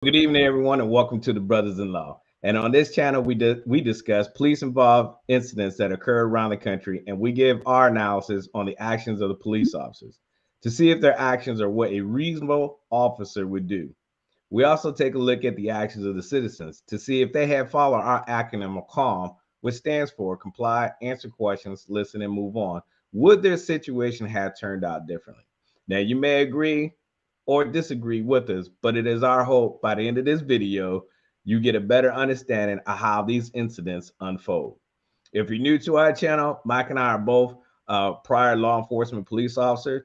Good evening, everyone, and welcome to the Brothas-in-law. And on this channel, we discuss police-involved incidents that occur around the country, and we give our analysis on the actions of the police officers to see if their actions are what a reasonable officer would do. We also take a look at the actions of the citizens to see if they have followed our acronym of CALM, which stands for comply, answer questions, listen, and move on. Would their situation have turned out differently? Now, you may agree or disagree with us, but it is our hope by the end of this video, you get a better understanding of how these incidents unfold. If you're new to our channel, Mike and I are both prior law enforcement police officers.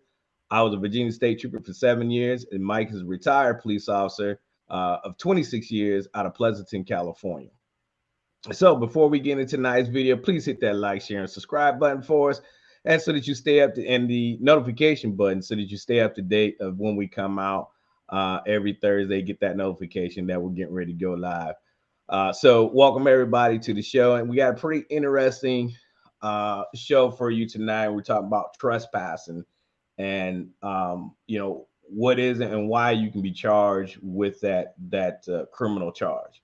I was a Virginia State Trooper for 7 years, and Mike is a retired police officer of 26 years out of Pleasanton, California. So before we get into tonight's video, please hit that like, share, and subscribe button for us, and so that you stay up to, and the notification button so that you stay up to date of when we come out every Thursday. Get that notification that we're getting ready to go live. So welcome everybody to the show, and we got a pretty interesting show for you tonight. We're talking about trespassing and what is it and why you can be charged with that criminal charge.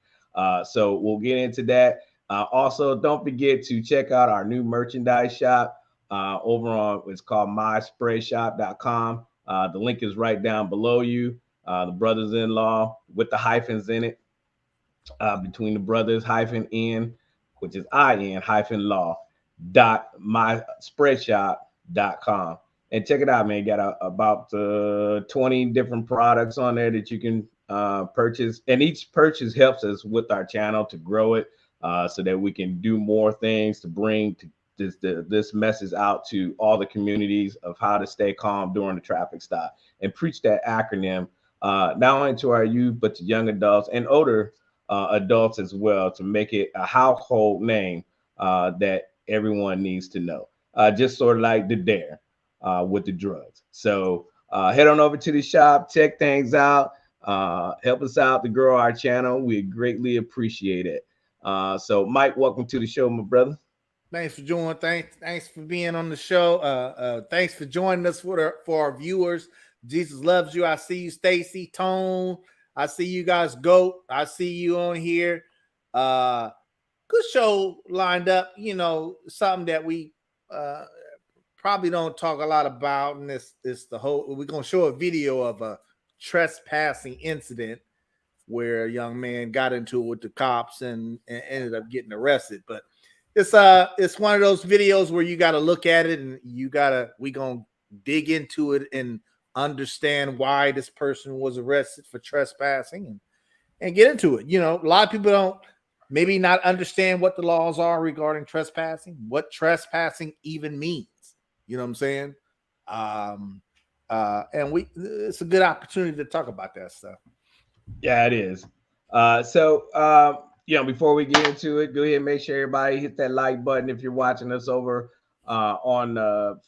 So we'll get into that. Also, don't forget to check out our new merchandise shop over on, it's called myspreadshop.com. The link is right down below you. The Brothas-in-law with the hyphens in it, between the brothers -in, which is in-law .myspreadshop.com. And check it out, man. Got about 20 different products on there that you can purchase, and each purchase helps us with our channel to grow it, so that we can do more things to bring this message out to all the communities of how to stay calm during the traffic stop and preach that acronym not only to our youth but to young adults and older adults as well, to make it a household name that everyone needs to know, just sort of like the DARE with the drugs. So head on over to the shop, check things out, help us out to grow our channel. We greatly appreciate it. So Mike, welcome to the show, my brother. Thanks for joining. Thanks for being on the show. Thanks for joining us for our viewers. Jesus loves you. I see you, Stacy, Tone. I see you guys, Goat. I see you on here. Good show lined up. You know, something that we probably don't talk a lot about, and it's the whole. We're gonna show a video of a trespassing incident where a young man got into it with the cops and ended up getting arrested. But it's one of those videos where you got to look at it and we gonna dig into it and understand why this person was arrested for trespassing and get into it. You know, a lot of people don't maybe not understand what the laws are regarding trespassing, what trespassing even means. You know what I'm saying? And it's a good opportunity to talk about that stuff. Yeah, it is. Before we get into it, go ahead and make sure everybody hit that like button if you're watching us over on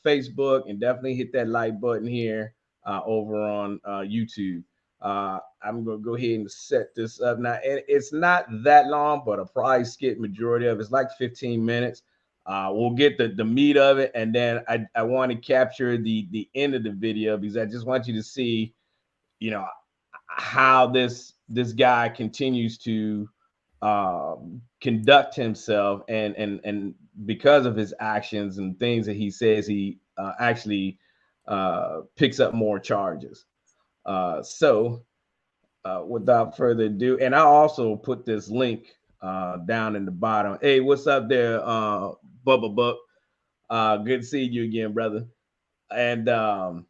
Facebook, and definitely hit that like button here over on YouTube. I'm going to go ahead and set this up now. And it's not that long, but I'll probably skip majority of it. It's like 15 minutes. We'll get the meat of it, and then I want to capture the end of the video because I just want you to see, you know, how this guy continues to conduct himself, and because of his actions and things that he says, he actually picks up more charges. Without further ado, and I also put this link down in the bottom. Hey, what's up there, Bubba Buck? Good seeing you again, brother. And so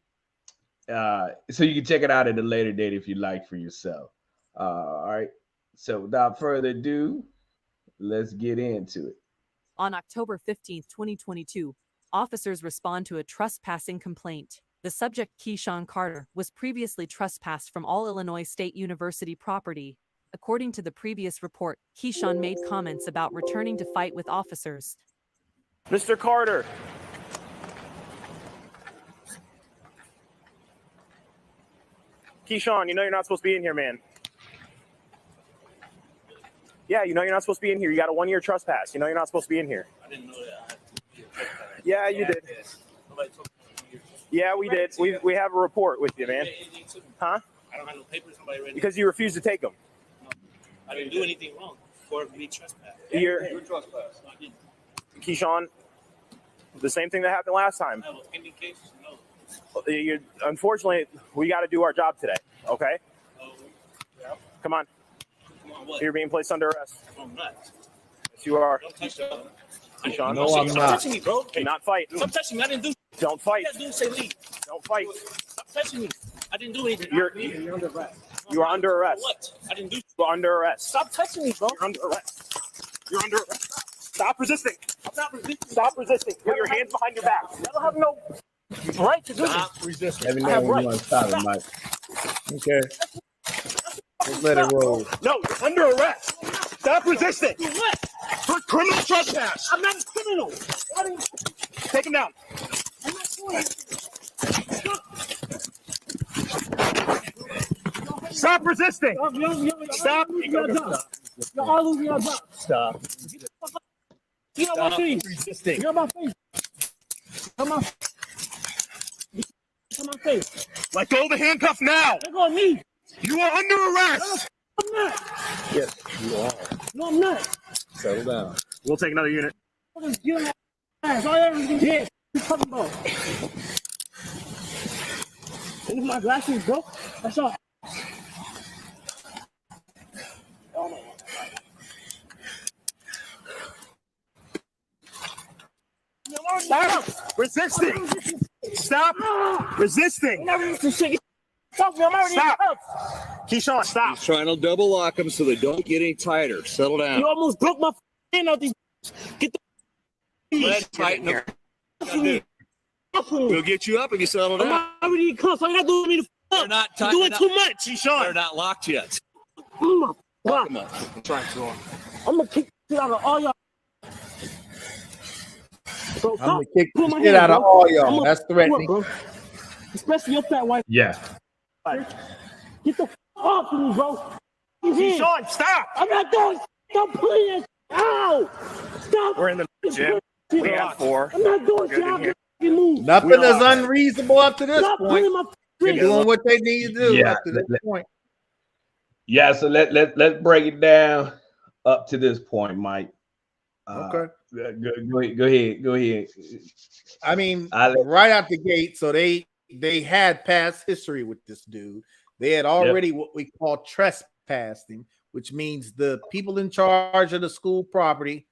you can check it out at a later date if you like for yourself. All right. So without further ado, let's get into it. On October 15th, 2022, officers respond to a trespassing complaint. The subject, Keshawn Carter, was previously trespassed from all Illinois State University property. According to the previous report, Keshawn made comments about returning to fight with officers. Mr. Carter. Keshawn, you know you're not supposed to be in here, man. Yeah, you know you're not supposed to be in here. You got a 1-year trespass. You know you're not supposed to be in here. I didn't know that. Yeah, you did. Yeah, we did. We have a report with you, man. Huh? I don't have no papers. Somebody ready. Because you refused to take them. No, I didn't do anything wrong. For me trespass. You're trespass. No, I didn't. Keshawn, the same thing that happened last time. I have a pending case. No. Unfortunately, we got to do our job today. Okay. Yeah. Come on. Come on, what? You're being placed under arrest. No, I'm not. Yes, you are. Don't touch me. Keshawn, No, I'm Stop not. touching me, bro. Cannot fight. Stop touching me. I didn't do. Don't fight. You guys do say leave. Don't fight. Stop touching me. I didn't do anything. You're under arrest. You are under arrest. What? I didn't do. You're under arrest. Stop touching me, bro. You're under arrest. You're under arrest. Stop resisting. I'm not resisting. Stop resisting. Put your hands behind your back. I don't have no right to do this. Stop resisting. Let me I know have when you rights. want to stop it, Mike. Okay. Let's let it roll. No, you're under arrest. Stop resisting. Do what? For criminal trespass. I'm not a criminal. Why didn't Take him down. I'm not doing it. Stop resisting. Stop. You're all losing your job. Stop. Get on my Stop face. resisting. Get on my face. Come on. Come on, face. Let go of the handcuff now. They're going me. You are under arrest. I'm not. Yes, you are. No, I'm not. Settle down. We'll take another unit. You don't have ass. All you ever do is talking about. And if my glasses broke, that's all. Stop resisting. Stop resisting. Stop me. I'm already Stop. in the Keyshawn, stop. He's trying to double lock them so they don't get any tighter. Settle down. You almost broke my hand out these. Get Let's tighten them. the We'll get you up if you settle I'm down. already in cuffs. All you gotta do is me to They're not You're tight. doing too much. They're Keyshawn. not locked yet. Oh my Lock God. them up. Try and throw 'em. I'm gonna kick the shit out of all y'all. Bro, I'm stop gonna kick pulling the my shit hand, out of bro. all I'm y'all. gonna- That's Come threatening. on, bro. Especially your fat wife. Yeah. Get the off me, bro. He's in. Keyshawn, stop. I'm not doing. Stop pulling it. Ow! Stop. We're in the gym. We have 4. I'm not doing Good in y'all. here. Move. Nothing We don't is have- unreasonable up to this Stop point. pulling my They're wrist. doing what they need to do Yeah, up to this point. Yeah, so let's break it down up to this point, Mike. Okay. Go ahead. I mean, I let- right out the gate, so they had past history with this dude. They had already what we call trespassing, which means the people in charge of the school property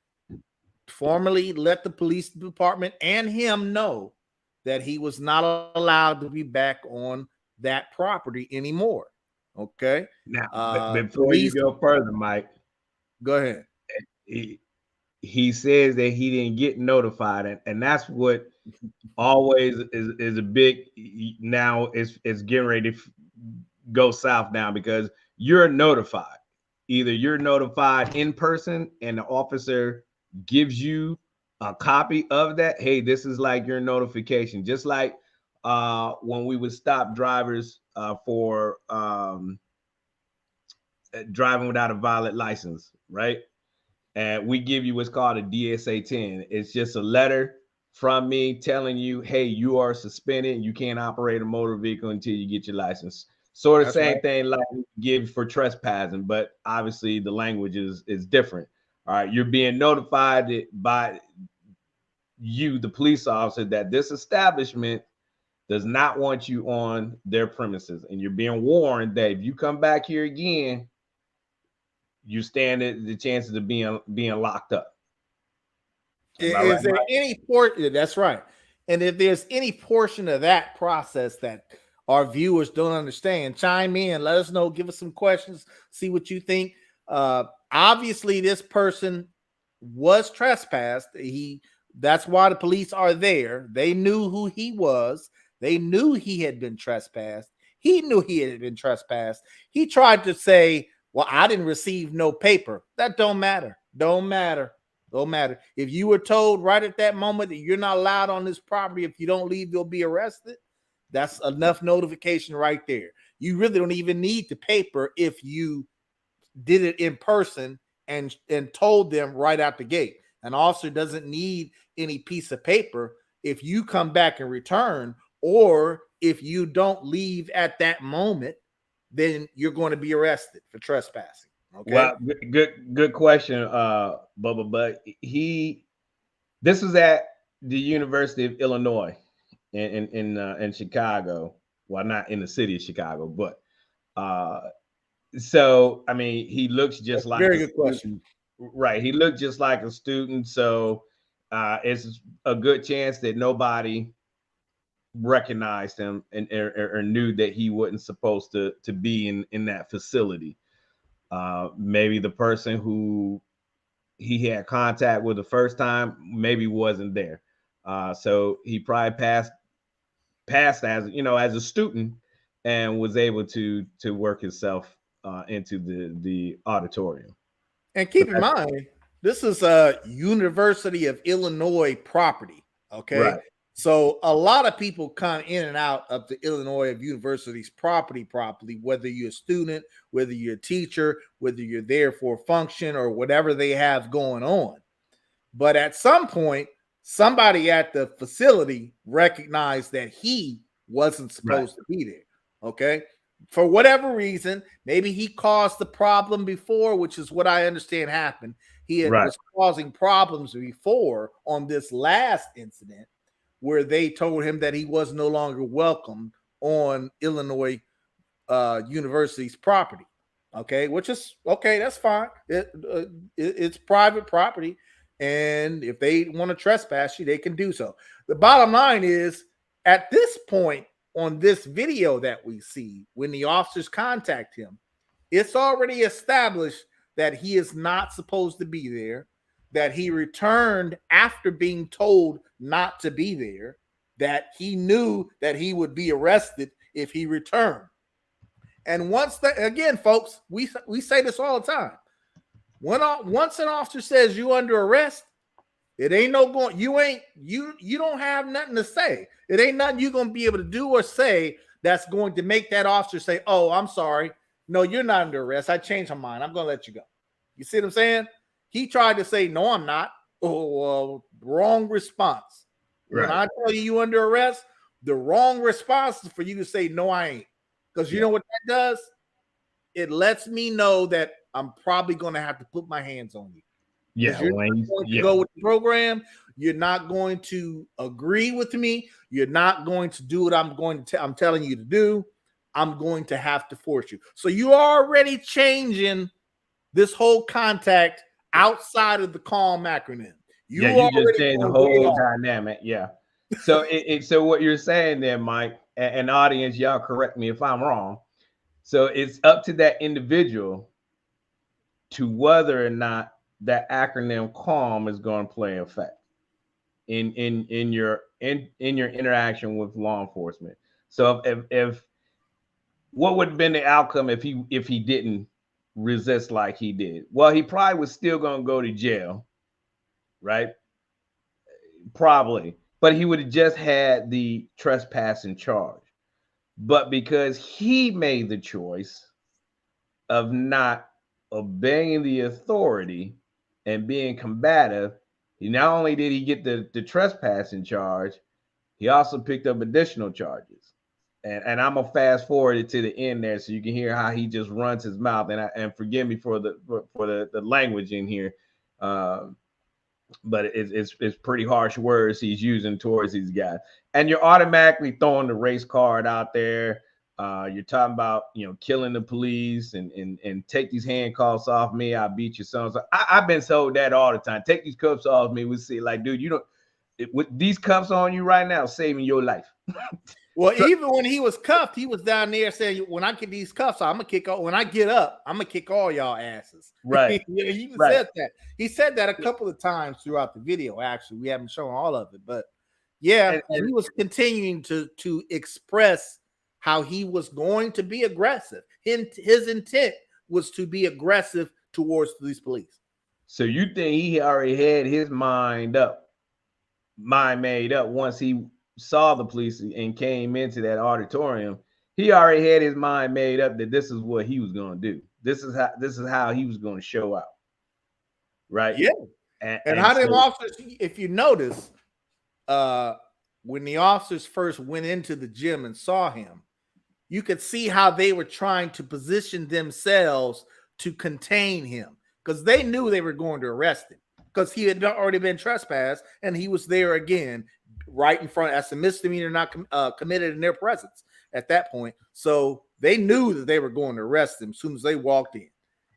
formally let the police department and him know that he was not allowed to be back on that property anymore. Okay. Now, before you go further, Mike, Go ahead. he says that he didn't get notified, and that's what always is a big. Now it's getting ready to go south now because you're notified. Either you're notified in person and the officer gives you a copy of that. Hey, this is like your notification, just like when we would stop drivers for driving without a valid license, right? And we give you what's called a DSA 10. It's just a letter from me telling you, hey, you are suspended. You can't operate a motor vehicle until you get your license. Sort of That's same right. thing like we give for trespassing, but obviously the language is different. All right, you're being notified by you, the police officer, that this establishment does not want you on their premises, and you're being warned that if you come back here again, you stand the chances of being locked up. Is Am I right, there Mike? any portion? That's right. And if there's any portion of that process that our viewers don't understand, chime in, let us know, give us some questions, see what you think. Obviously, this person was trespassed. That's why the police are there. They knew who he was. They knew he had been trespassed. He knew he had been trespassed. He tried to say, well, I didn't receive no paper. That don't matter. Don't matter. If you were told right at that moment that you're not allowed on this property, if you don't leave, you'll be arrested, that's enough notification right there. You really don't even need the paper if you did it in person and told them right out the gate. An officer doesn't need any piece of paper if you come back and return, or if you don't leave at that moment then you're going to be arrested for trespassing. Okay. Well, good question, Bubba. But this was at the University of Illinois in Chicago. Well, not in the city of Chicago, but so I mean, he looks just like very good question. Right. He looked just like a student. So it's a good chance that nobody recognized him or knew that he wasn't supposed to be in that facility. Maybe the person who he had contact with the first time maybe wasn't there. So he probably passed as as a student and was able to work himself into the auditorium. And keep in mind, this is a University of Illinois property. Okay. Right. So a lot of people come in and out of the Illinois University's property, whether you're a student, whether you're a teacher, whether you're there for a function or whatever they have going on. But at some point, somebody at the facility recognized that he wasn't supposed to be there. Okay. For whatever reason, maybe he caused the problem before, which is what I understand happened. He was causing problems before on this last incident where they told him that he was no longer welcome on Illinois University's property. Okay, which is okay. That's fine. It's private property. And if they want to trespass you, they can do so. The bottom line is, at this point, on this video that we see, when the officers contact him, it's already established that he is not supposed to be there, that he returned after being told not to be there, that he knew that he would be arrested if he returned. And once that, again, folks, we say this all the time. Once an officer says you under arrest, it ain't no going, you don't have nothing to say. It ain't nothing you're going to be able to do or say that's going to make that officer say, oh, I'm sorry. No, you're not under arrest. I changed my mind. I'm going to let you go. You see what I'm saying? He tried to say, no, I'm not. Oh, wrong response. Right. When I tell you under arrest, the wrong response is for you to say, no, I ain't. Because you know what that does? It lets me know that I'm probably going to have to put my hands on you. Yeah, you're not going to go with the program. You're not going to agree with me. You're not going to do what I'm telling you to do. I'm going to have to force you. So you're already changing this whole contact outside of the CALM acronym. You just changed the whole dynamic. Yeah. So so what you're saying there, Mike, and audience, y'all correct me if I'm wrong. So it's up to that individual to whether or not that acronym CALM is going to play effect in your interaction with law enforcement. So if what would have been the outcome if he didn't resist like he did? Well, he probably was still going to go to jail, right? Probably, but he would have just had the trespassing charge. But because he made the choice of not obeying the authority and being combative, he not only did he get the trespassing charge, he also picked up additional charges. And I'm gonna fast forward it to the end there so you can hear how he just runs his mouth. And forgive me for the language in here, but it's pretty harsh words he's using towards these guys. And you're automatically throwing the race card out there. You're talking about killing the police and take these handcuffs off me. I'll beat your son. So I've been told that all the time. Take these cuffs off me. We see, like, dude, with these cuffs on you right now, saving your life. Well, even when he was cuffed, he was down there saying, when I get these cuffs, I'm gonna kick all. When I get up, I'm gonna kick all y'all asses. Right. He said that. He said that a couple of times throughout the video. Actually, we haven't shown all of it, but and he was continuing to express how he was going to be aggressive. His intent was to be aggressive towards these police. So you think he already had his mind made up once he saw the police and came into that auditorium? He already had his mind made up that this is what he was going to do. This is how he was going to show out. Right. Yeah. And how them officers, if you notice, when the officers first went into the gym and saw him, you could see how they were trying to position themselves to contain him, because they knew they were going to arrest him because he had already been trespassed and he was there again right in front as a misdemeanor not committed in their presence at that point. So they knew that they were going to arrest him as soon as they walked in,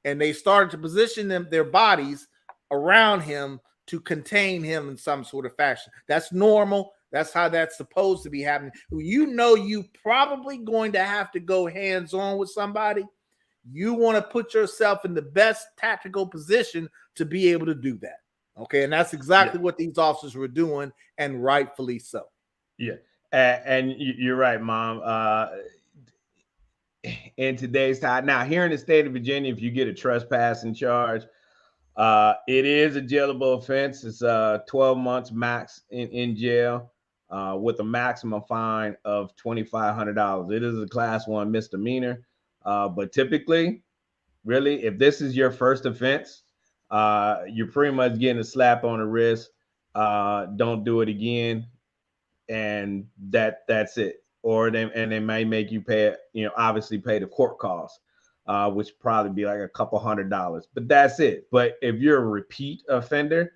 and they started to position their bodies around him to contain him in some sort of fashion. That's normal. That's how that's supposed to be happening. You know, you probably going to have to go hands-on with somebody. You want to put yourself in the best tactical position to be able to do that. Okay, and that's exactly what these officers were doing, and rightfully so. Yeah, and you're right, Mom. In today's time, now here in the state of Virginia, if you get a trespassing charge, it is a jailable offense. It's 12 months max in jail, with a maximum fine of $2,500. It is a class 1 misdemeanor, but typically, really, if this is your first offense, you're pretty much getting a slap on the wrist. Don't do it again, and that's it. Or they may make you pay, obviously pay the court costs, which probably be like a couple $100, but that's it. But if you're a repeat offender,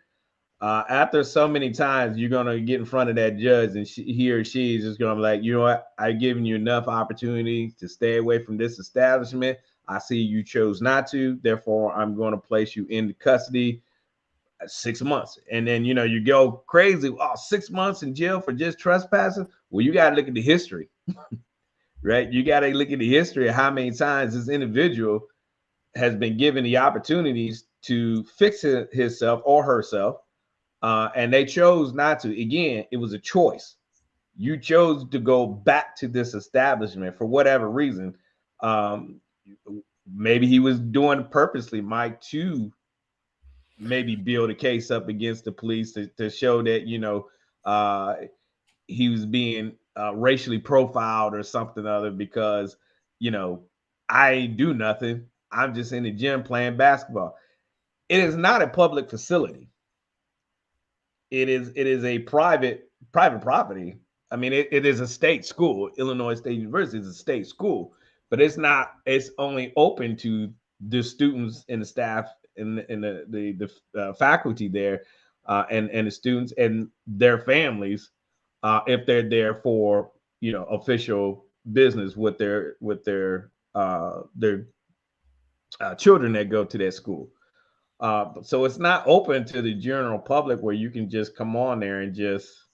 after so many times, you're gonna get in front of that judge, and he or she is just gonna be like, you know what, I've given you enough opportunity to stay away from this establishment. I see you chose not to, therefore I'm going to place you into custody 6 months. And then, you go crazy. Oh, 6 months in jail for just trespassing. Well, you got to look at the history, right? You got to look at the history of how many times this individual has been given the opportunities to fix himself or herself. And they chose not to. Again, it was a choice. You chose to go back to this establishment for whatever reason. Maybe he was doing it purposely, Mike, to maybe build a case up against the police to show that, he was being racially profiled or something other, because, I ain't do nothing. I'm just in the gym playing basketball. It is not a public facility. It is a private property. I mean, it is a state school. Illinois State University is a state school, but it's only open to the students and the staff and the faculty there, and the students and their families, if they're there for official business with their children that go to that school. So it's not open to the general public where you can just come on there and just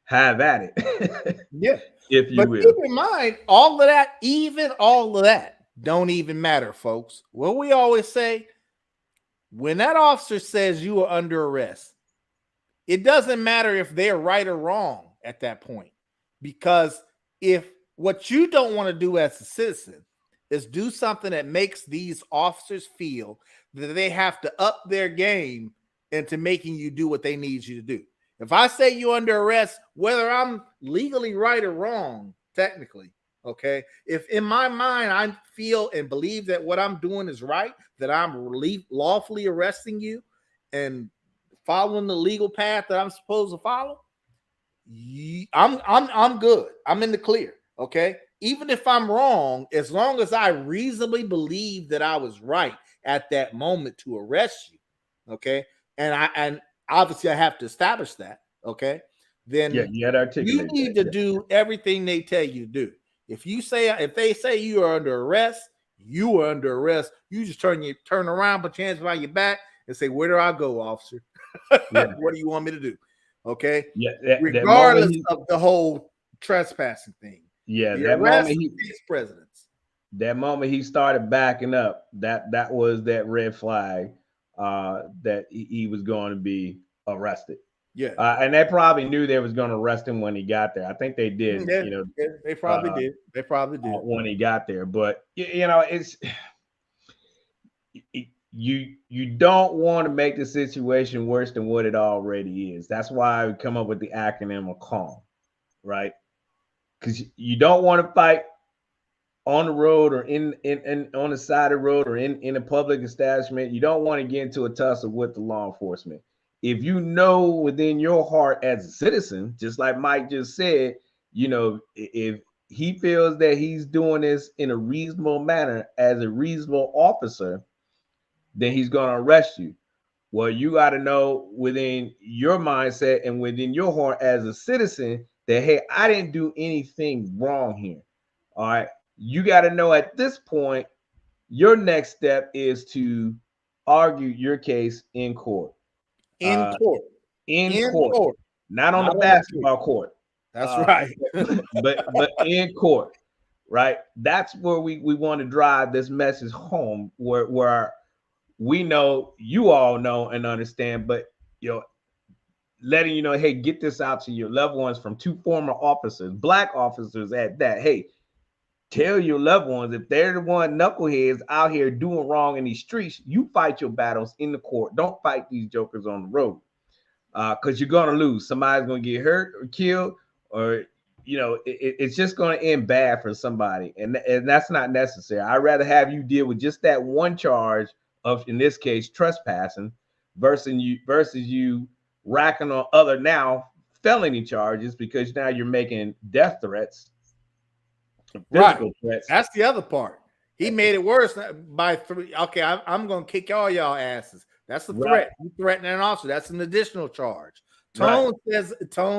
have at it. Yeah, if you but will. keep in mind, all of that don't even matter, folks. What we always say, when that officer says you are under arrest, it doesn't matter if they're right or wrong at that point, because if what you don't want to do as a citizen is do something that makes these officers feel that they have to up their game into making you do what they need you to do. If I say you're under arrest, whether I'm legally right or wrong, technically, okay, if in my mind I feel and believe that what I'm doing is right, that I'm lawfully arresting you and following the legal path that I'm supposed to follow, I'm good. I'm in the clear, okay? Even if I'm wrong, as long as I reasonably believe that I was right at that moment to arrest you, okay, and obviously I have to establish that, okay, then you need to do everything they tell you to do. If they say you are under arrest, you are under arrest. You just turn around, put your hands behind your back, and say, "Where do I go, officer? What do you want me to do?" Okay, regardless of the whole trespassing thing. Yeah, that moment that moment he started backing up, that was that red flag, that he was going to be arrested. Yeah, and they probably knew they was going to arrest him when he got there. I think they did. They probably did. They probably did when he got there. But it's you don't want to make the situation worse than what it already is. That's why we come up with the acronym of CALM, right? Because you don't want to fight on the road or in on the side of the road or in a public establishment. You don't want to get into a tussle with the law enforcement. If you know within your heart as a citizen, just like Mike just said, if he feels that he's doing this in a reasonable manner as a reasonable officer, then he's going to arrest you. Well, you got to know within your mindset and within your heart as a citizen that, hey, I didn't do anything wrong here. All right. You got to know at this point, your next step is to argue your case in court. In court. In court. Not on the basketball court. That's right. but in court, right? That's where we want to drive this message home, where we know, you all know and understand, but letting you know, hey, get this out to your loved ones from 2 former officers, black officers at that. Hey, tell your loved ones, if they're the one knuckleheads out here doing wrong in these streets, you fight your battles in the court. Don't fight these jokers on the road, because you're gonna lose. Somebody's gonna get hurt or killed, or it's just going to end bad for somebody, and that's not necessary. I'd rather have you deal with just that one charge of, in this case, trespassing, versus you racking on other now felony charges, because now you're making death threats, physical threats. That's the other part. He made it worse by 3. Okay, I'm going to kick all y'all asses. That's a threat. Right. You threatening an officer. That's an additional charge. Tone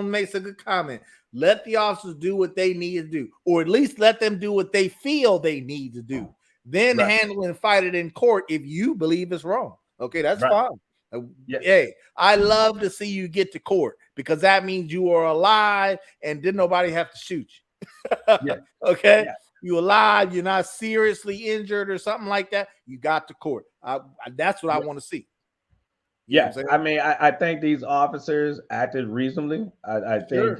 makes a good comment. Let the officers do what they need to do, or at least let them do what they feel they need to do. Then handle and fight it in court if you believe it's wrong. Okay, that's fine. Hey, I love to see you get to court, because that means you are alive and didn't nobody have to shoot you. Okay, you alive, you're not seriously injured or something like that. You got to court. That's what I want to see. I mean, I think these officers acted reasonably. I think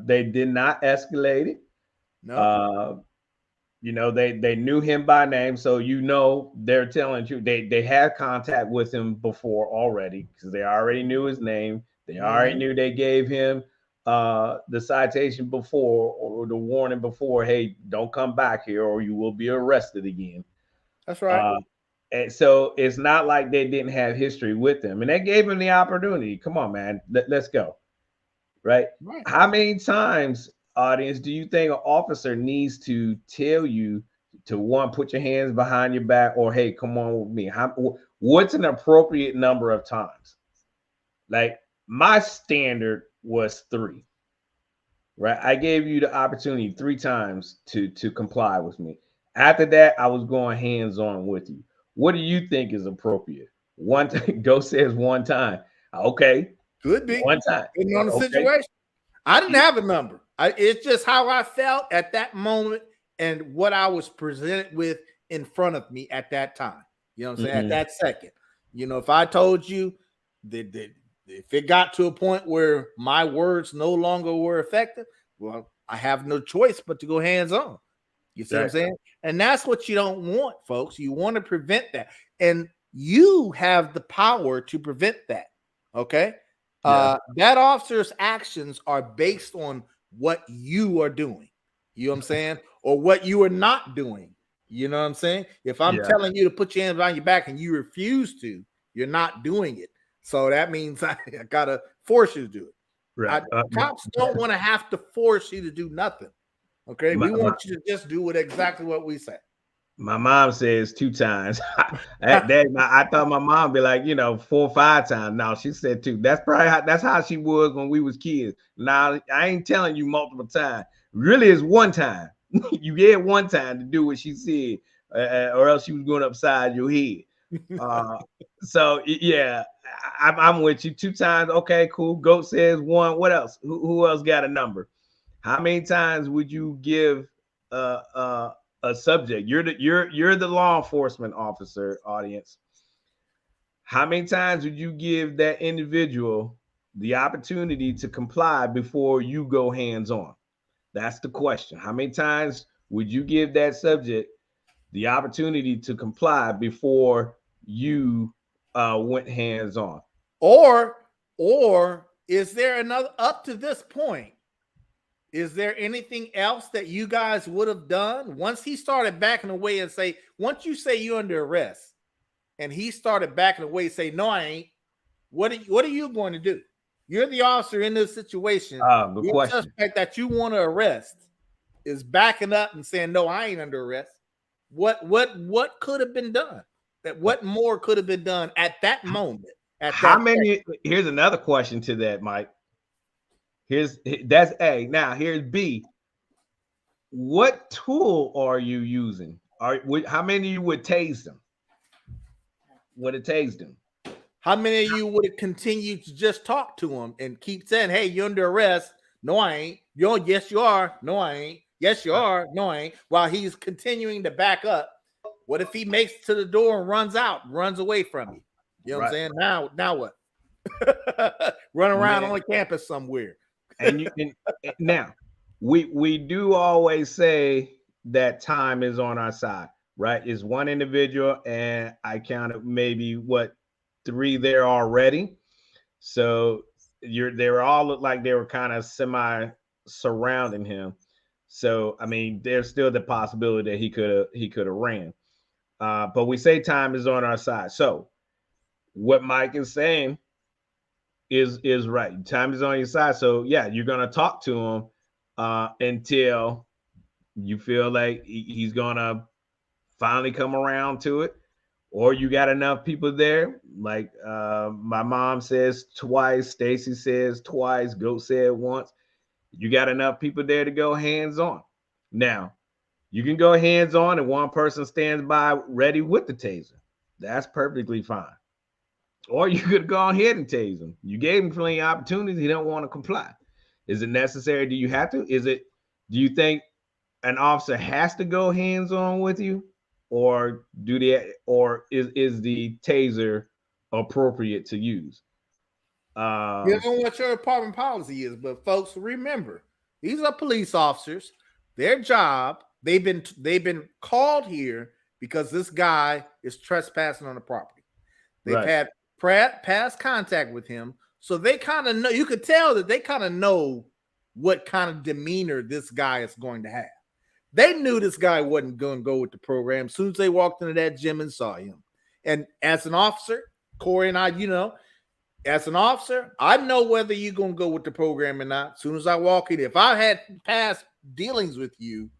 they did not escalate it. No. They knew him by name, so they're telling you they had contact with him before already, because they already knew his name. They already knew they gave him the citation before, or the warning before. Hey, don't come back here, or you will be arrested again. That's right. And so it's not like they didn't have history with him, and they gave him the opportunity. Come on, man, let's go. Right? How many times, audience, do you think an officer needs to tell you to, one, put your hands behind your back, or hey, come on with me? What's an appropriate number of times? Like, my standard was 3. Right? I gave you the opportunity 3 times to comply with me. After that, I was going hands-on with you. What do you think is appropriate? One time, Go says 1 time. Okay. Could be 1 time. Depending on the situation. I didn't have a number. It's just how I felt at that moment and what I was presented with in front of me at that time. You know what I'm saying? At that second. If I told you that if it got to a point where my words no longer were effective, well, I have no choice but to go hands-on. You see what I'm saying? And that's what you don't want, folks. You want to prevent that. And you have the power to prevent that. Okay? That officer's actions are based on what you are doing. You know what I'm saying? Or what you are not doing. You know what I'm saying? If I'm telling you to put your hands behind your back and you refuse to, you're not doing it. So that means I got to force you to do it. Right. Cops don't want to have to force you to do nothing. Okay, we want you to just do exactly what we say. My mom says 2 times. I thought my mom be like, 4 or 5 times. No, she said 2. That's how she was when we was kids. Now, I ain't telling you multiple times. Really, it's 1 time. You get 1 time to do what she said, or else she was going upside your head. So yeah, I'm with you. 2 times. Okay, cool. Goat says 1. What else? Who else got a number? How many times would you give a subject? You're the law enforcement officer, audience. How many times would you give that individual the opportunity to comply before you go hands-on? That's the question. How many times would you give that subject the opportunity to comply before you went hands-on? Or is there another, up to this point, is there anything else that you guys would have done once he started backing away and say, once you say you're under arrest and he started backing away and say, no, I ain't, what are you going to do? You're the officer in this situation. Good question. Suspect that you want to arrest. is backing up and saying, "No, I ain't under arrest." What could have been done? What more could have been done at that moment? How many? Here's another question to that, Mike. That's A. Now here's B. What tool are you using? How many of you would tase them? Would have tased them? How many of you would have continued to just talk to him and keep saying, "Hey, you're under arrest"? No, I ain't. Yes, you are. No, I ain't. Yes, you are. No, I ain't. While he's continuing to back up. What if he makes it to the door and runs away from you? You know what I'm saying? Now what? Run around on the campus somewhere. And now we do always say that time is on our side, right? It's one individual, and I counted maybe 3 there already. So they were all looked like they were kind of semi surrounding him. So I mean, there's still the possibility that he could have ran. But we say time is on our side. So what Mike is saying is right. Time is on your side. So yeah, you're gonna talk to him until you feel like he's gonna finally come around to it, or you got enough people there. Like my mom says twice, Stacy says twice, Goat said once. You got enough people there to go hands on. Now you can go hands on, and one person stands by ready with the taser. That's perfectly fine. Or you could go ahead and tase him. You gave him plenty of opportunities. He don't want to comply. Is it necessary? Do you have to? Do you think an officer has to go hands on with you, or is the taser appropriate to use? You know what your department policy is, but folks, remember, these are police officers. Their job, they've been called here because this guy is trespassing on the property. They've had past contact with him, so they kind of know. You could tell that they kind of know what kind of demeanor this guy is going to have. They knew this guy wasn't going to go with the program as soon as they walked into that gym and saw him. And as an officer, Corey and I, as an officer, I know whether you're going to go with the program or not. As soon as I walk in, if I had past dealings with you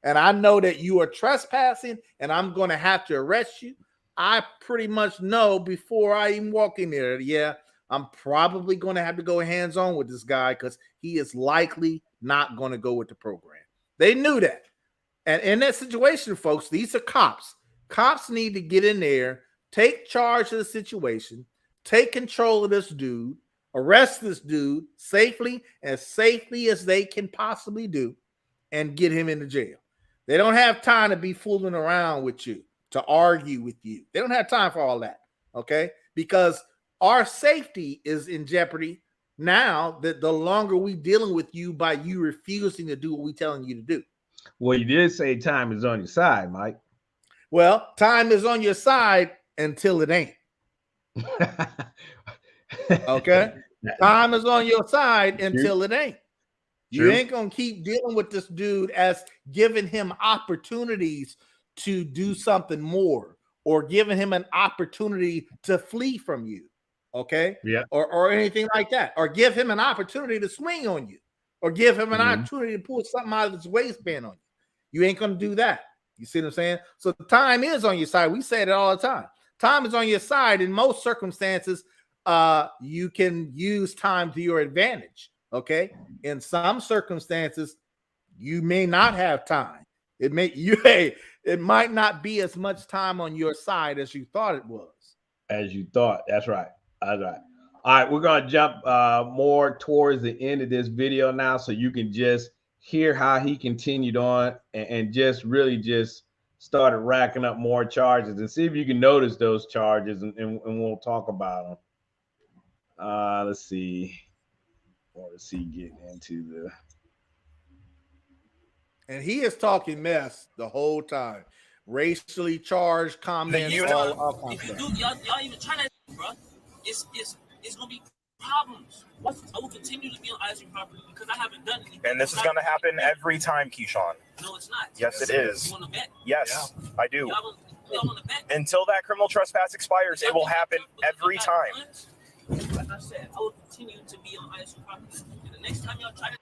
and I know that you are trespassing and I'm going to have to arrest you, I pretty much know before I even walk in there, yeah, I'm probably going to have to go hands-on with this guy because he is likely not going to go with the program. They knew that. And in that situation, folks, these are cops. Cops need to get in there, take charge of the situation, take control of this dude, arrest this dude safely as they can possibly do, and get him into jail. They don't have time to be fooling around with you, to argue with you. They don't have time for all that, okay? Because our safety is in jeopardy now that the longer we dealing with you by you refusing to do what we telling you to do. Well, you did say time is on your side, Mike. Well, time is on your side until it ain't. Okay? Time is on your side until it ain't. You ain't going to keep dealing with this dude as giving him opportunities to do something more or giving him an opportunity to flee from you. Okay? Yeah. Or anything like that. Or give him an opportunity to swing on you. Or give him an opportunity to pull something out of his waistband on you. You ain't going to do that. You see what I'm saying? So time is on your side. We say it all the time. Time is on your side. In most circumstances, you can use time to your advantage. Okay. In some circumstances, you may not have time. It might not be as much time on your side as you thought it was. As you thought. That's right. That's right. All right, we're gonna jump more towards the end of this video now, so you can just hear how he continued on and just really just started racking up more charges, and see if you can notice those charges, and we'll talk about them. Let's see. Let's see, getting into the. And he is talking mess the whole time. Racially charged comments. All if you do, y'all even try that, bro. It's gonna be problems. I will continue to be on ISU property because I haven't done anything. And this is gonna happen every time, Keyshawn. No, it's not. Yes, it is. You want to bet? Yes, yeah. I do. Y'all want to bet? Until that criminal trespass expires, it will happen every time. Like I said, I will continue to be on ISU property. And the next time y'all try to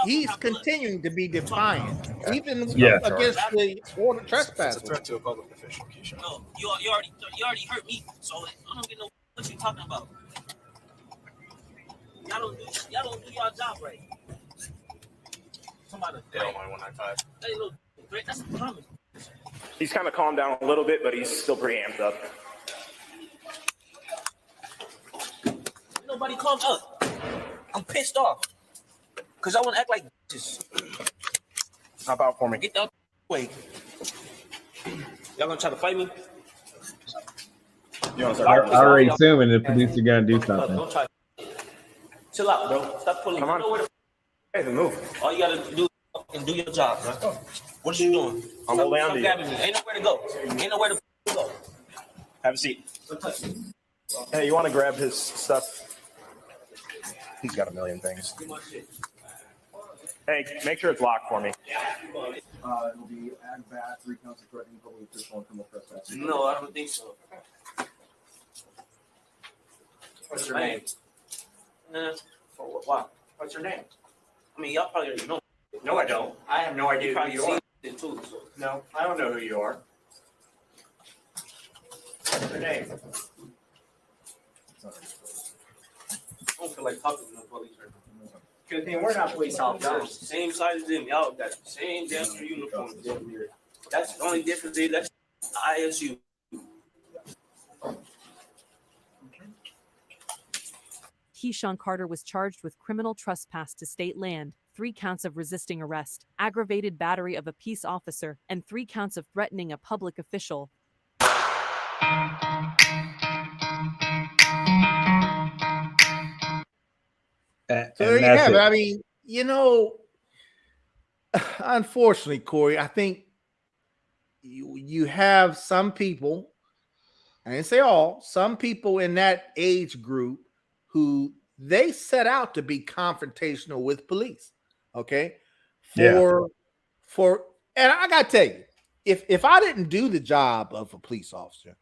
He's continuing to be defiant, even Yeah. against the order It's trespass. a threat to a public official, Keshawn. No, you already hurt me, so I don't get no what you talking about. Y'all don't do your job right. Somebody, They don't want 195. that ain't no threat. That's a promise. He's kind of calmed down a little bit, but he's still pretty amped up. Nobody calm up. I'm pissed off because I want to act like this. Hop out for me. Get that way. Y'all gonna try to fight me? You want to I start? already assuming the police are gonna do something. Don't try. Chill out, bro. Stop pulling. Come on. You know where Hey, the move. all you gotta do is do your job, bro. What are you doing? I'm holding on to you. Grabbing me. Ain't nowhere to go. Ain't nowhere to go. Have a seat. Don't touch me. Hey, you want to grab his stuff? He's got a million things. Do my shit. Hey, make sure it's locked for me. It'll be aggravated, 3 counts of threatening public official and criminal trespass. No, I don't think so. What's your name? For what? Why? What's your name? I mean, y'all probably already know. No, I don't. I have no idea who Probably you are. seen it too. So. No, I don't know who you are. What's your name? I don't feel like talking to no police right now. Good thing we're not police officers. Same size as them. Y'all got the same damn uniforms. That's the only difference. Is that's ISU. Keshawn Carter was charged with criminal trespass to state land, 3 counts of resisting arrest, aggravated battery of a peace officer, and 3 counts of threatening a public official. So there you have it. I mean, you know, unfortunately, Corey, I think you have some people, I didn't say all, some people in that age group who they set out to be confrontational with police. Okay. And I gotta tell you, if I didn't do the job of a police officer,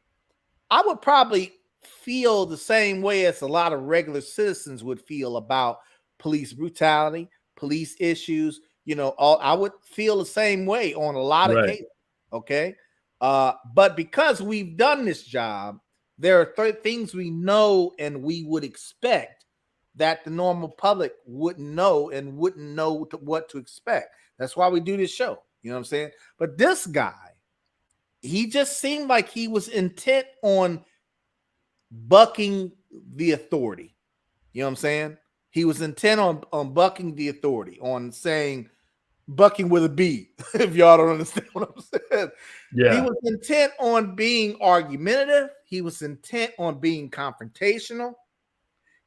I would probably feel the same way as a lot of regular citizens would feel about police brutality, police issues. You know, I would feel the same way on a lot of cases. Okay. But because we've done this job, there are things we know and we would expect that the normal public wouldn't know and wouldn't know what to expect. That's why we do this show. You know what I'm saying? But this guy, he just seemed like he was intent on bucking the authority. You know what I'm saying? He was intent on bucking the authority, on saying bucking with a B, if y'all don't understand what I'm saying. Yeah. He was intent on being argumentative. He was intent on being confrontational.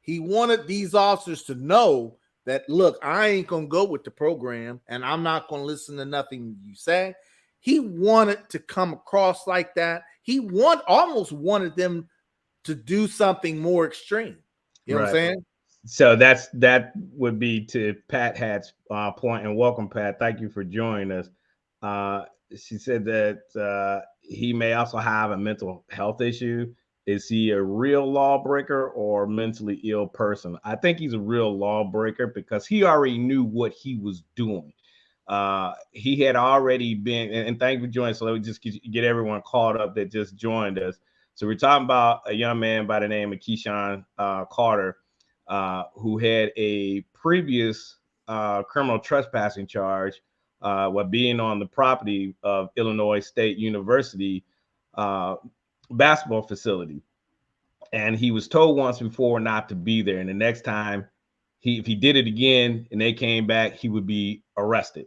He wanted these officers to know that, look, I ain't going to go with the program and I'm not going to listen to nothing you say. He wanted to come across like that. He almost wanted them to do something more extreme. You know what I'm saying? So that would be to Pat Hatt's point, and welcome, Pat. Thank you for joining us. She said that he may also have a mental health issue. Is he a real lawbreaker or mentally ill person? I think he's a real lawbreaker because he already knew what he was doing. He had already been, and thank you for joining. So let me just get everyone caught up that just joined us. So we're talking about a young man by the name of Keshawn Carter, who had a previous criminal trespassing charge while being on the property of Illinois State University basketball facility. And he was told once before not to be there. And the next time, if he did it again and they came back, he would be arrested.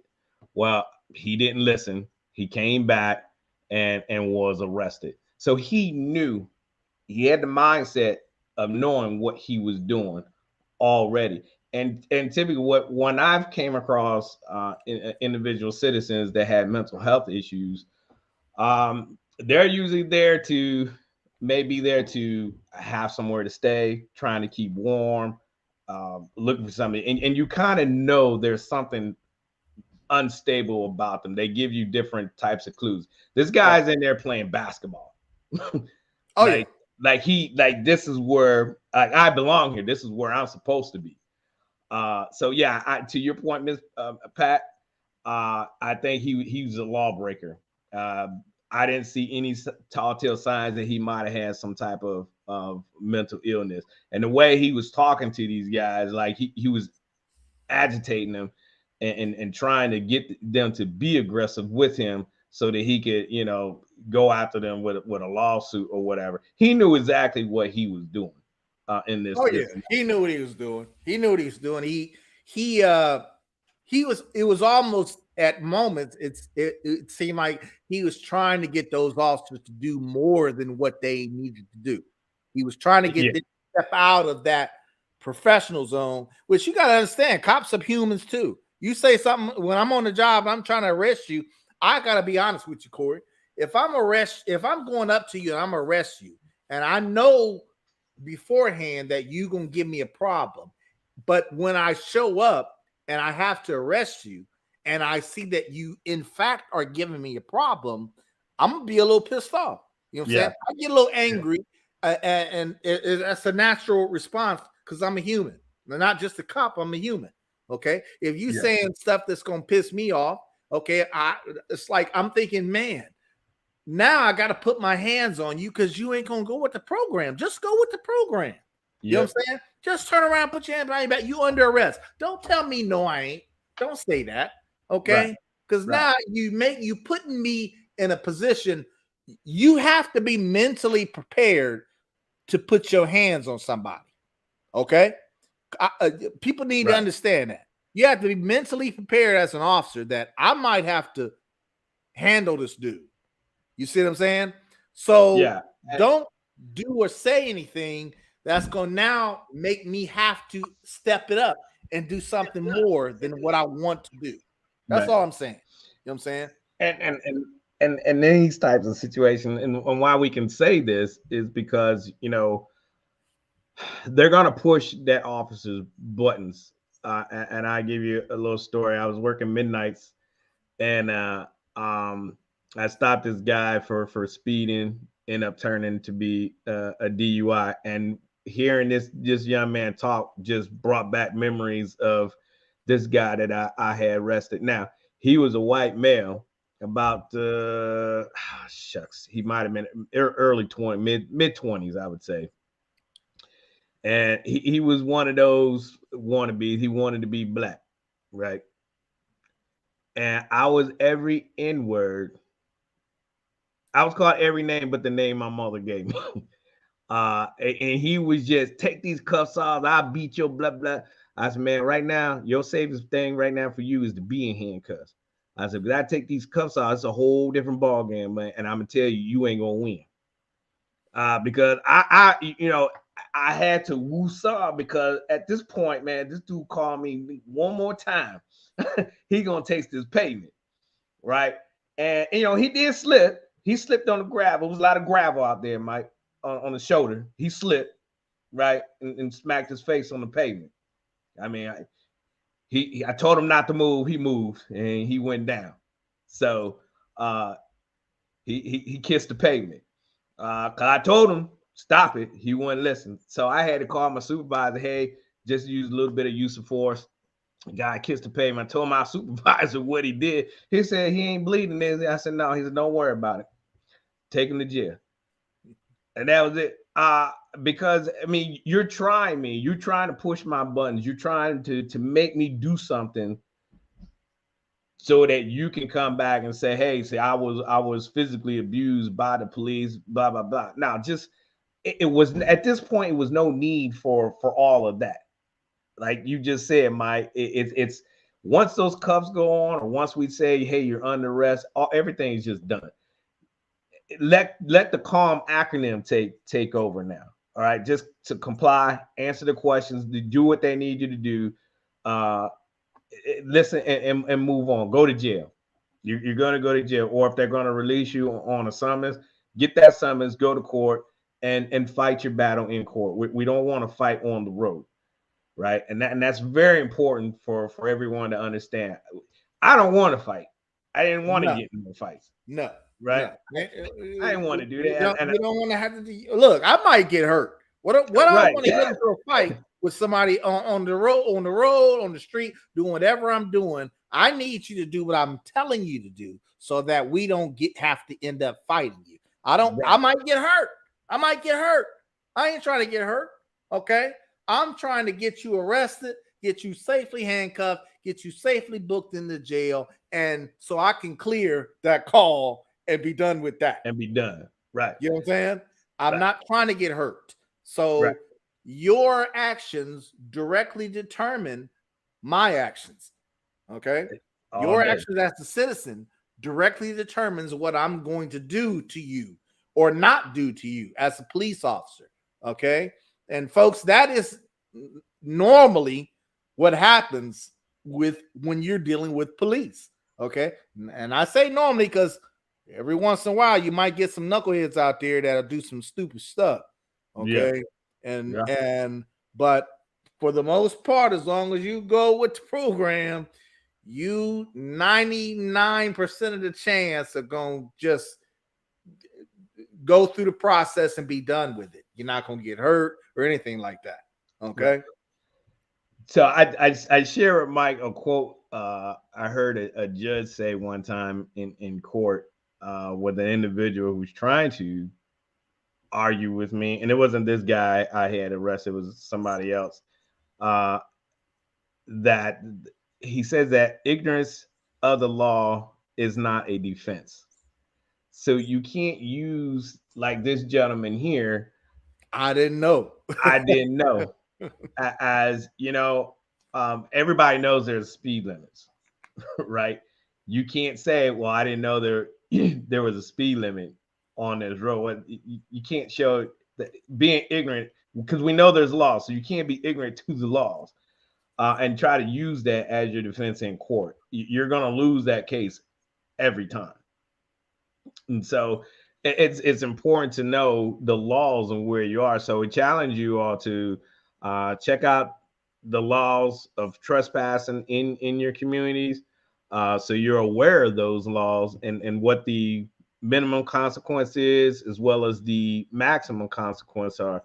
Well, he didn't listen. He came back and was arrested. So he knew, he had the mindset of knowing what he was doing already. And typically when I've came across individual citizens that had mental health issues, they're usually there to have somewhere to stay, trying to keep warm, looking for something. And you kind of know there's something unstable about them. They give you different types of clues. This guy's in there playing basketball. Like this is where I belong here. This is where I'm supposed to be. So yeah, to your point, Miss Pat, I think he was a lawbreaker. I didn't see any telltale signs that he might have had some type of mental illness. And the way he was talking to these guys, like he was agitating them and trying to get them to be aggressive with him so that he could, go after them with a lawsuit or whatever. He knew exactly what he was doing in this. Oh yeah, he knew what he was doing. He knew what he was doing. It was almost at moments it seemed like he was trying to get those officers to do more than what they needed to do. He was trying to get them to step out of that professional zone, which you got to understand, cops are humans too. You say something when I'm on the job, I'm trying to arrest you, I got to be honest with you, Corey. If I'm going up to you and I'm gonna arrest you, and I know beforehand that you're gonna give me a problem, but when I show up and I have to arrest you and I see that you in fact are giving me a problem, I'm gonna be a little pissed off. You know what I'm saying? I get a little angry, and that's a natural response because I'm a human. I'm not just a cop, I'm a human. Okay. If you saying stuff that's gonna piss me off, okay, it's like I'm thinking, man, now I got to put my hands on you because you ain't gonna go with the program. Just go with the program. You know what I'm saying? Just turn around, put your hand behind your back. You under arrest. Don't tell me no, I ain't. Don't say that. Okay. Because now you putting me in a position. You have to be mentally prepared to put your hands on somebody. Okay. People need to understand that. You have to be mentally prepared as an officer that I might have to handle this dude. You see what I'm saying? So don't do or say anything that's going to now make me have to step it up and do something more than what I want to do. That's all I'm saying. You know what I'm saying? And these types of situations, and why we can say this is because, they're going to push that officer's buttons. And I give you a little story. I was working midnights and I stopped this guy for speeding, ended up turning to be a DUI. And hearing this young man talk just brought back memories of this guy that I had arrested. Now, he was a white male, about he might have been early 20s, mid 20s, I would say. And he was one of those wannabes. He wanted to be black, right? And I was every N-word. I was called every name but the name my mother gave me. And he was just, take these cuffs off. I'll beat your blah, blah. I said, man, right now, your safest thing right now for you is to be in handcuffs. I said, but I take these cuffs off, it's a whole different ball game, man. And I'm going to tell you, you ain't going to win. Because I had to woo-saw because at this point, man, this dude called me one more time. He going to taste this payment, right? And, he did slip. He slipped on the gravel. There was a lot of gravel out there, Mike, on the shoulder. He slipped, right, and smacked his face on the pavement. I mean, I told him not to move. He moved, and he went down. So he kissed the pavement. Because I told him, stop it. He wouldn't listen. So I had to call my supervisor, hey, just use a little bit of use of force. The guy kissed the pavement. I told my supervisor what he did. He said he ain't bleeding. I said, no. He said, don't worry about it. Take him to jail. And that was it. Because, I mean, you're trying me. You're trying to push my buttons. You're trying to make me do something so that you can come back and say, hey, I was physically abused by the police, blah, blah, blah. Now, just it was at this point, it was no need for all of that. Like you just said, Mike, it's once those cuffs go on, or once we say, hey, you're under arrest, everything's just done. Let the calm acronym take over now. All right, just to comply, answer the questions, to do what they need you to do. Listen and move on. Go to jail. You're going to go to jail, or if they're going to release you on a summons, get that summons, go to court, and fight your battle in court. We don't want to fight on the road, right? And that's very important for everyone to understand. I don't want to fight. I didn't want to get in the fights. No. Right? No. I didn't want to do that. You don't want to have to do. Look, I might get hurt. What I don't want to get into a fight with somebody on the road, on the street, doing whatever I'm doing, I need you to do what I'm telling you to do so that we don't have to end up fighting you. I might get hurt. I ain't trying to get hurt. Okay. I'm trying to get you arrested, get you safely handcuffed, get you safely booked into jail. And so I can clear that call and be done with that. And be done. Right. You know what I'm saying? I'm Right. not trying to get hurt. So your actions directly determine my actions. Okay. Your actions as a citizen directly determines what I'm going to do to you or not do to you as a police officer. Okay. And folks, that is normally what happens when you're dealing with police. Okay. And I say normally because every once in a while you might get some knuckleheads out there that'll do some stupid stuff. Okay. But for the most part, as long as you go with the program, you 99% of the chance are going to just go through the process and be done with it. You're not going to get hurt or anything like that. Okay. So I share with Mike a quote I heard a judge say one time in court with an individual who's trying to argue with me, and it wasn't this guy I had arrested, it was somebody else. That he says that ignorance of the law is not a defense. So you can't use, like this gentleman here, I didn't know. As you know, everybody knows there's speed limits, right? You can't say, well, I didn't know there was a speed limit on this road. You can't show that being ignorant, because we know there's laws, so you can't be ignorant to the laws and try to use that as your defense in court. You're going to lose that case every time. And so it's important to know the laws and where you are. So we challenge you all to check out the laws of trespassing in your communities, so you're aware of those laws and what the minimum consequence is, as well as the maximum consequence are.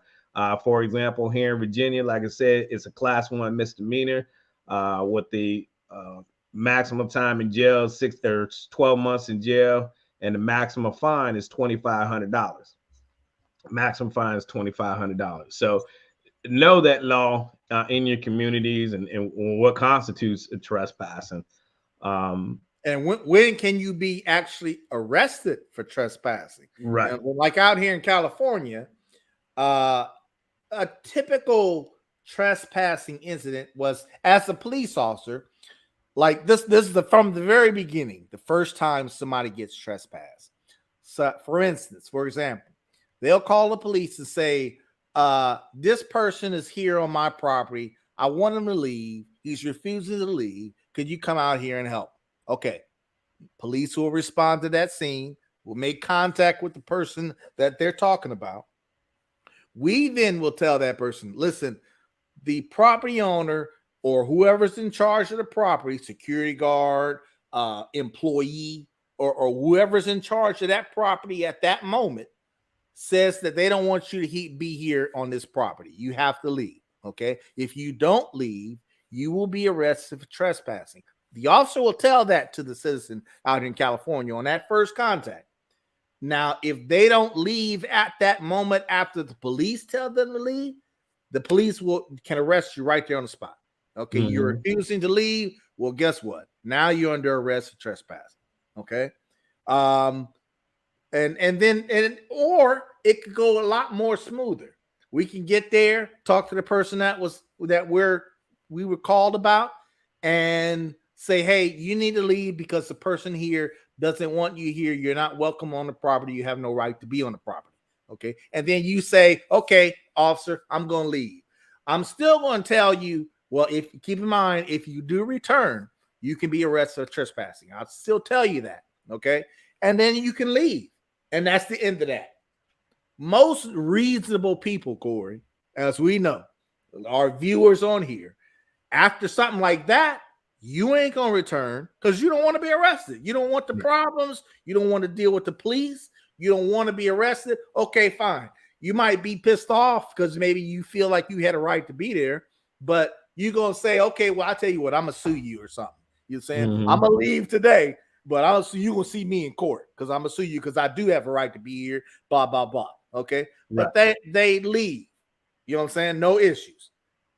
For example, here in Virginia, like I said, it's a class 1 misdemeanor with the maximum time in jail, 6 or 12 months in jail, and the maximum fine is $2,500. Maximum fine is $2,500. So know that law in your communities and what constitutes a trespassing. And when can you be actually arrested for trespassing? Right. Like out here in California, a typical trespassing incident was, as a police officer, like this is from the very beginning, the first time somebody gets trespassed. So for example, they'll call the police and say, this person is here on my property. I want him to leave. He's refusing to leave. Could you come out here and help? Okay. Police will respond to that scene, will make contact with the person that they're talking about. We then will tell that person, listen, the property owner or whoever's in charge of the property, security guard, employee, or whoever's in charge of that property at that moment, says that they don't want you to be here on this property. You have to leave. Okay. If you don't leave, you will be arrested for trespassing. The officer will tell that to the citizen out in California on that first contact. Now, if they don't leave at that moment after the police tell them to leave, the police can arrest you right there on the spot. Okay. Mm-hmm. You're refusing to leave. Well, guess what? Now you're under arrest for trespassing. Okay. Or it could go a lot more smoother. We can get there, talk to the person we were called about, and say, hey, you need to leave because the person here doesn't want you here. You're not welcome on the property. You have no right to be on the property. Okay. And then you say, okay, officer, I'm going to leave. I'm still going to tell you, well, if keep in mind, if you do return, you can be arrested for trespassing. I'll still tell you that. Okay. And then you can leave. And that's the end of that. Most reasonable people, Corey, as we know, our viewers on here, after something like that, you ain't going to return because you don't want to be arrested. You don't want the problems. You don't want to deal with the police. You don't want to be arrested. Okay, fine. You might be pissed off because maybe you feel like you had a right to be there, but you're going to say, okay, well, I'll tell you what, I'm going to sue you or something. You're saying, I'm going to leave today, but you're going to see me in court because I'm going to sue you because I do have a right to be here, blah, blah, blah. Okay. Right. But they leave. You know what I'm saying? No issues.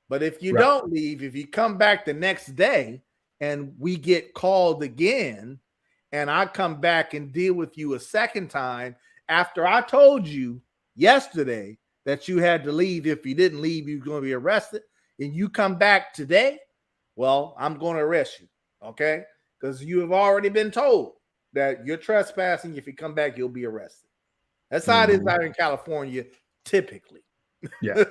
But if you don't leave, if you come back the next day and we get called again, and I come back and deal with you a second time after I told you yesterday that you had to leave. If you didn't leave, you're going to be arrested. And you come back today, well, I'm going to arrest you, okay? Because you have already been told that you're trespassing. If you come back, you'll be arrested. That's how it is out in California, typically. Yeah.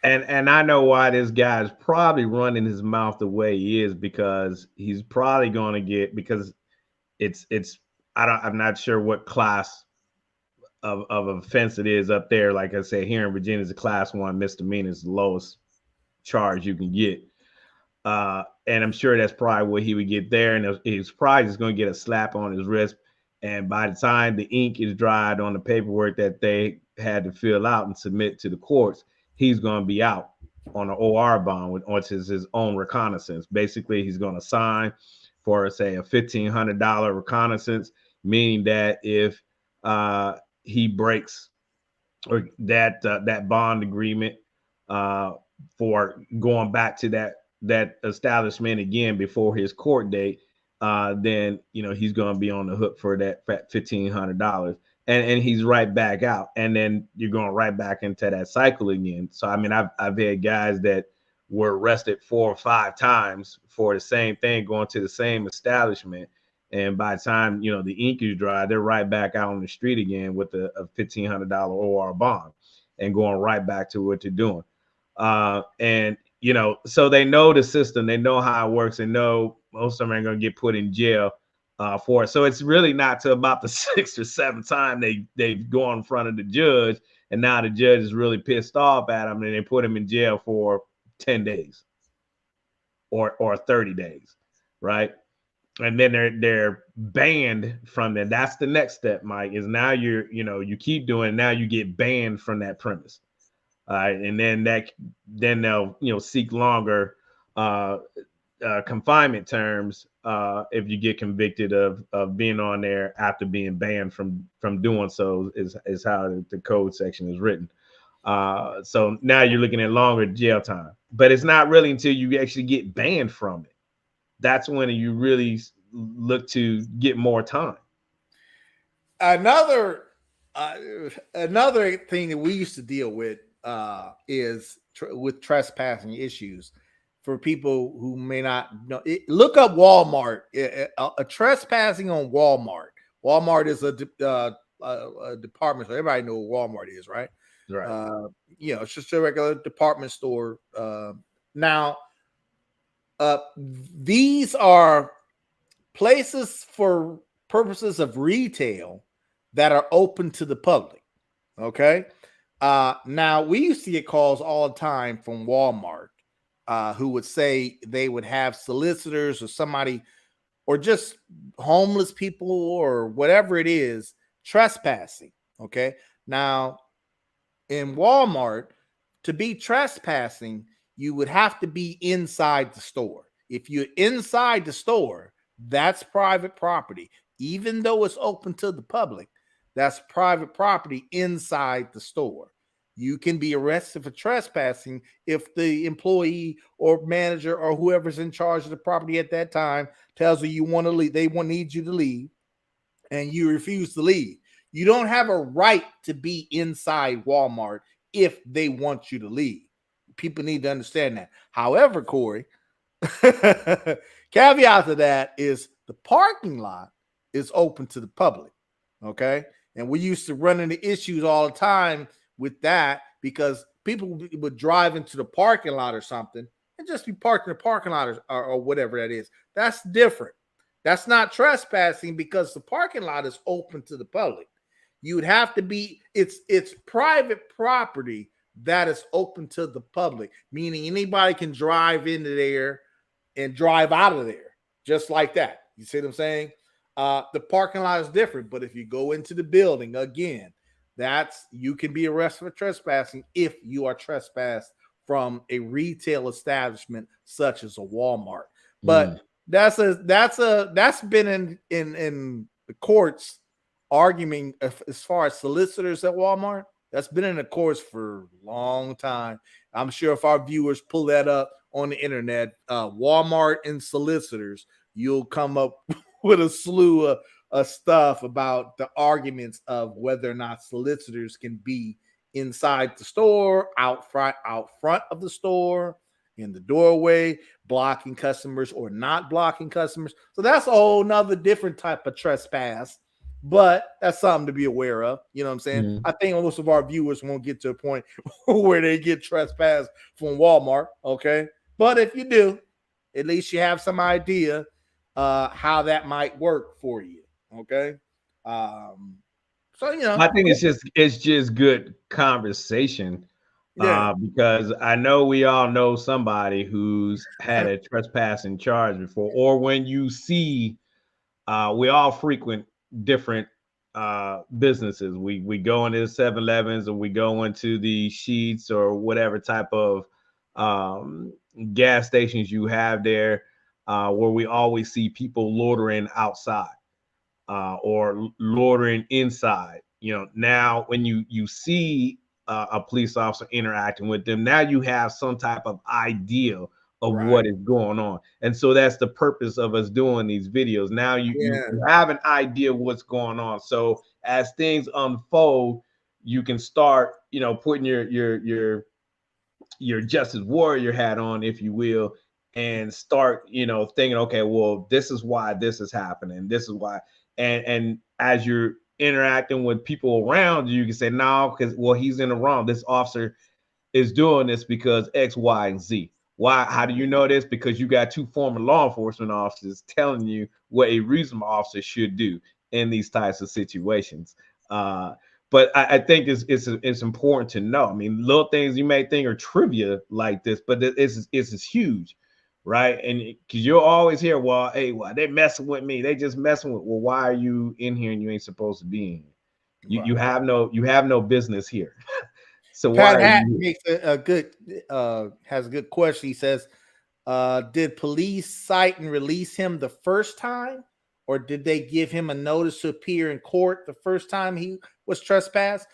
And I know why this guy is probably running his mouth the way he is, because he's probably going to get, because I'm not sure what class of offense it is up there. Like I said, here in Virginia is a class 1 misdemeanor, is the lowest charge you can get. And I'm sure that's probably what he would get there. And he's probably just going to get a slap on his wrist. And by the time the ink is dried on the paperwork that they had to fill out and submit to the courts, he's going to be out on an OR bond, which is his own reconnaissance. Basically, he's going to sign for, say, a $1,500 reconnaissance, meaning that if he breaks or that bond agreement for going back to that establishment again before his court date, then he's going to be on the hook for that $1,500, and he's right back out, and then you're going right back into that cycle again. So I mean, I've had guys that were arrested 4 or 5 times for the same thing, going to the same establishment, and by the time the ink is dry, they're right back out on the street again with a $1,500 OR bond and going right back to what they're doing. And so they know the system, they know how it works, they know most of them are going to get put in jail for it. So it's really not till about the 6th or 7th time they go in front of the judge, and now the judge is really pissed off at them, and they put him in jail for 10 days or 30 days, right? And then they're banned from it. That's the next step, Mike, is now you keep doing it, now you get banned from that premise. And then they'll seek longer confinement terms if you get convicted of being on there after being banned from doing so, is how the code section is written. So now you're looking at longer jail time, but it's not really until you actually get banned from it. That's when you really look to get more time. Another thing that we used to deal with is with trespassing issues. For people who may not know, look up Walmart. A trespassing on Walmart. Walmart is a department store. Everybody knows what Walmart is, right? Right. It's just a regular department store. Now, these are places for purposes of retail that are open to the public. Okay. Now, we used to get calls all the time from Walmart who would say they would have solicitors or somebody, or just homeless people or whatever it is, trespassing. Okay. Now, in Walmart, to be trespassing, you would have to be inside the store. If you're inside the store, that's private property. Even though it's open to the public, that's private property inside the store. You can be arrested for trespassing if the employee or manager or whoever's in charge of the property at that time tells you want to leave, need you to leave, and you refuse to leave. You don't have a right to be inside Walmart if they want you to leave. People need to understand that. However, Corey, caveat to that is the parking lot is open to the public. Okay. And we used to run into issues all the time with that, because people would drive into the parking lot or something and just be parked in the parking lot or whatever that is. That's different. That's not trespassing, because the parking lot is open to the public. You would have to be, it's private property that is open to the public, meaning anybody can drive into there and drive out of there just like that. You see what I'm saying? The parking lot is different, but if you go into the building, again, you can be arrested for trespassing if you are trespassed from a retail establishment such as a Walmart. But that's been in the courts arguing as far as solicitors at Walmart. That's been in the courts for a long time. I'm sure if our viewers pull that up on the internet, Walmart and solicitors, you'll come up with a slew of stuff about the arguments of whether or not solicitors can be inside the store, out front of the store, in the doorway, blocking customers or not blocking customers. So that's a whole nother different type of trespass. But that's something to be aware of. You know what I'm saying? I think most of our viewers won't get to a point where they get trespassed from Walmart. Okay. But if you do, at least you have some idea how that might work for you. Okay. So, you know, I think it's just good conversation. Because I know we all know somebody who's had a trespassing charge before, or when you see, we all frequent different businesses. We go into the 7-Elevens, or we go into the Sheets, or whatever type of gas stations you have there, where we always see people loitering outside or loitering inside. You know, now when you see a police officer interacting with them, now you have some type of idea of what is going on. And so that's the purpose of us doing these videos. Now you have an idea of what's going on. So as things unfold, you can start, you know, putting your justice warrior hat on, if you will, and start, you know, thinking, okay, well, this is why this is happening. This is why. And as you're interacting with people around you, you can say, no, because, well, he's in the wrong. This officer is doing this because X, Y, and Z. Why? How do you know this? Because you got two former law enforcement officers telling you what a reasonable officer should do in these types of situations. But I think it's important to know. I mean, little things you may think are trivia like this, but it's huge, right? And because you'll always hear, well, hey, well, they're messing with me. They just messing with. Well, why are you in here and you ain't supposed to be in here? You have no business here. So Pat Hatt makes a good has a good question. He says, did police cite and release him the first time, or did they give him a notice to appear in court the first time he was trespassed?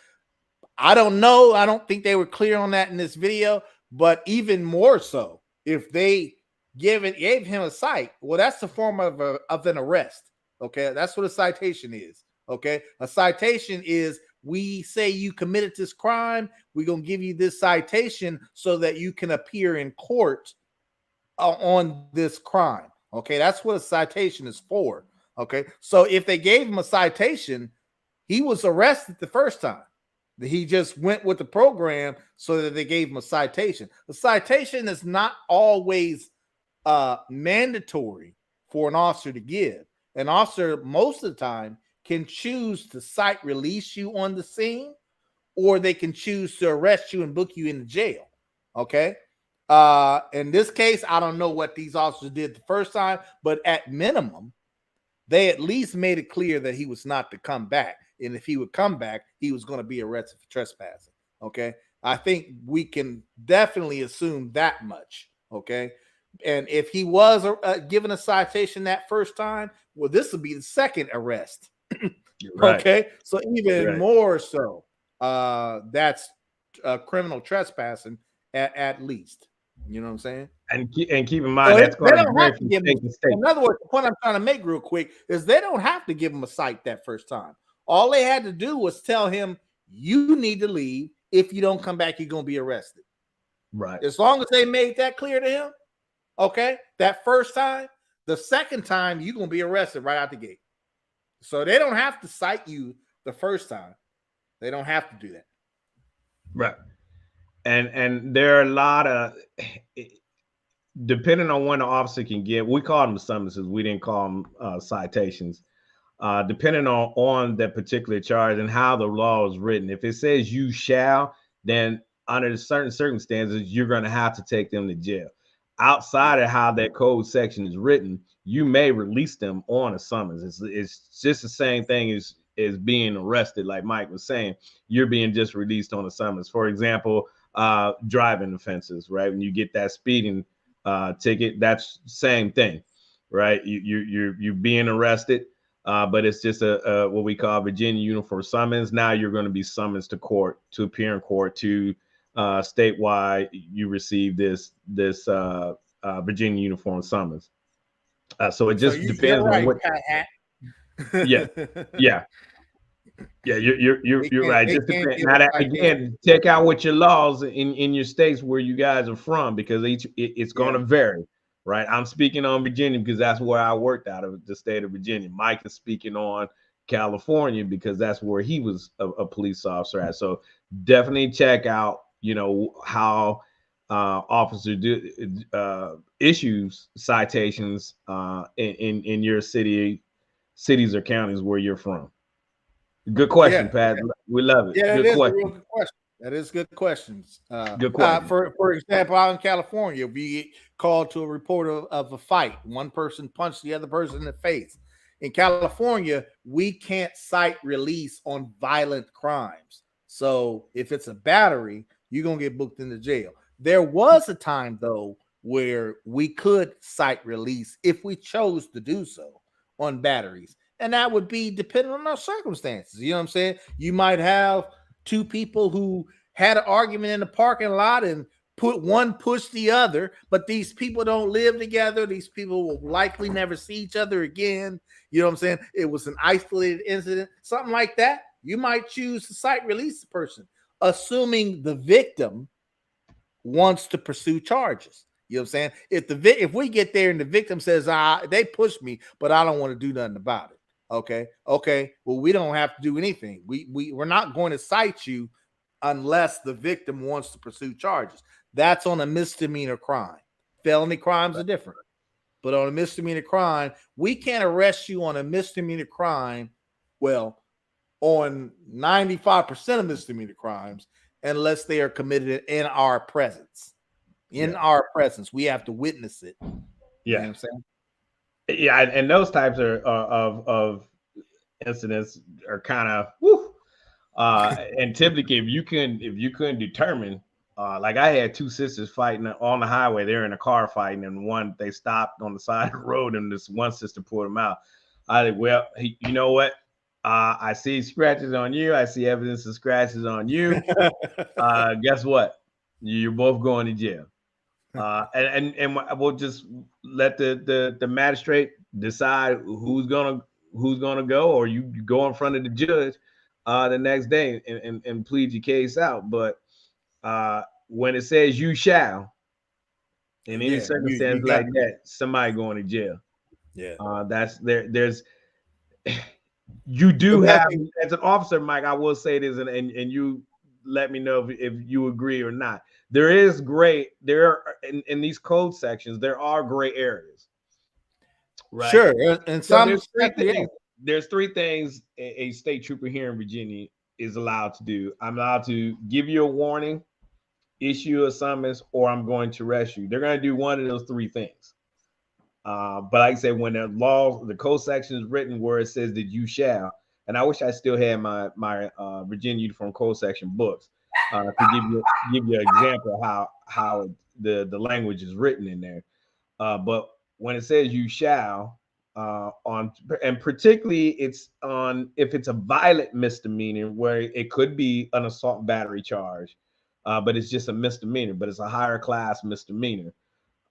I don't know. I don't think they were clear on that in this video, but even more so, if they gave him a cite, well, that's the form of an arrest. Okay, that's what a citation is. Okay, a citation is, we say you committed this crime, we're going to give you this citation so that you can appear in court on this crime. Okay, that's what a citation is for. Okay, so if they gave him a citation, he was arrested the first time. He just went with the program so that they gave him a citation. The citation is not always mandatory for an officer to give. An officer, most of the time, can choose to cite release you on the scene, or they can choose to arrest you and book you into jail. Okay. In this case, I don't know what these officers did the first time, but at minimum, they at least made it clear that he was not to come back. And if he would come back, he was going to be arrested for trespassing. Okay. I think we can definitely assume that much. Okay. And if he was given a citation that first time, well, this would be the second arrest. Right. Okay, so even more so, that's criminal trespassing at least. You know what I'm saying? And keep in mind, that's going to be in other words, the point I'm trying to make real quick is they don't have to give him a cite that first time. All they had to do was tell him, you need to leave. If you don't come back, you're going to be arrested. Right. As long as they made that clear to him, okay, that first time, the second time, you're going to be arrested right out the gate. So they don't have to cite you the first time. They don't have to do that. Right. And there are a lot of, depending on when the officer can get, we call them summonses. We didn't call them citations. Depending on that particular charge and how the law is written. If it says you shall, then under certain circumstances, you're going to have to take them to jail. Outside of how that code section is written, you may release them on a summons. It's just the same thing as is being arrested. Like Mike was saying, you're being just released on a summons. For example, driving offenses, right? When you get that speeding ticket, that's same thing, right? You're being arrested, but it's just a what we call Virginia uniform summons. Now you're going to be summoned to court, to appear in court, to statewide. You receive this Virginia uniform summons. So it just depends right, on what. Yeah, yeah. Yeah, you're right. Just depend. Now that, again, check out what your laws in your states where you guys are from, because it's going to vary, right? I'm speaking on Virginia because that's where I worked out of, the state of Virginia. Mike is speaking on California because that's where he was a police officer at. So definitely check out, how officers do issues citations in your cities or counties where you're from. Good question, Pat. We love it. Yeah, good that is question. a real good question. That is good questions. Good question. For example, out in California, we get called to a report of a fight. One person punched the other person in the face. In California, we can't cite release on violent crimes. So if it's a battery, you're going to get booked into jail. There was a time, though, where we could cite release if we chose to do so on batteries. And that would be depending on our circumstances. You know what I'm saying? You might have two people who had an argument in the parking lot and pushed the other, but these people don't live together. These people will likely never see each other again. You know what I'm saying? It was an isolated incident, something like that. You might choose to cite release the person, assuming the victim wants to pursue charges. You know what I'm saying? If we get there and the victim says, they pushed me, but I don't want to do nothing about it. Okay. Well, we don't have to do anything. We're not going to cite you unless the victim wants to pursue charges. That's on a misdemeanor crime. Felony crimes are different. But on a misdemeanor crime, we can't arrest you on a misdemeanor crime. Well, on 95% of misdemeanor crimes, unless they are committed in our presence. Our presence, we have to witness it. Yeah, you know what I'm saying? Yeah, and those types of incidents are kind of and typically if you couldn't determine, like I had two sisters fighting on the highway. They're in a car fighting, and they stopped on the side of the road, and this one sister pulled them out. I said, well, you know what? I see scratches on you. I see evidence of scratches on you. Guess what? You're both going to jail. And we'll just let the magistrate decide who's gonna go, or you go in front of the judge the next day and plead your case out. But when it says you shall, in any circumstance like that, somebody going to jail. Yeah, that's there's you do have, as an officer, Mike, I will say this, and you let me know if you agree or not. There are in these code sections, there are gray areas. Right. Sure. And so there's three things a state trooper here in Virginia is allowed to do. I'm allowed to give you a warning, issue a summons, or I'm going to arrest you. They're going to do one of those three things. But like I said, when the code section is written where it says that you shall, and I wish I still had my Virginia Uniform Code section books to give you an example of how the language is written in there. But when it says you shall, and particularly it's on if it's a violent misdemeanor where it could be an assault battery charge, but it's just a misdemeanor, but it's a higher class misdemeanor.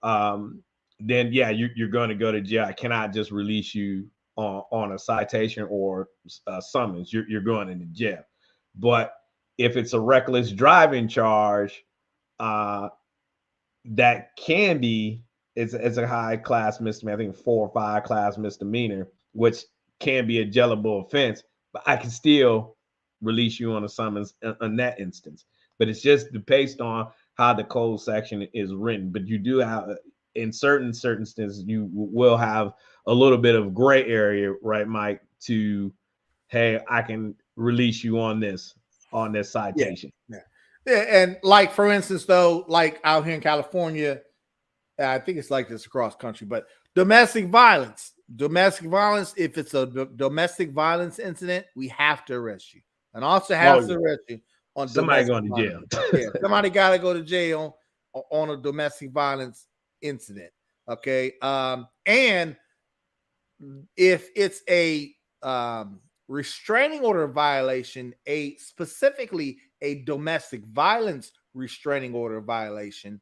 Then you're going to go to jail. I cannot just release you on a citation or a summons. You're going into jail. But if it's a reckless driving charge, that can be it's a high class misdemeanor. I think 4 or 5 class misdemeanor, which can be a jailable offense. But I can still release you on a summons in that instance. But it's just based on how the code section is written. But you do have, in certain instances, you will have a little bit of gray area, right, Mike? To, hey, I can release you on this citation. Yeah. And like for instance, though, like out here in California, I think it's like this across country, but domestic violence, domestic violence, if it's a domestic violence incident, we have to arrest you. An officer has to arrest you on somebody domestic going to jail. yeah, somebody got to go to jail on a domestic violence incident. Okay. And if it's a restraining order violation, specifically a domestic violence restraining order violation,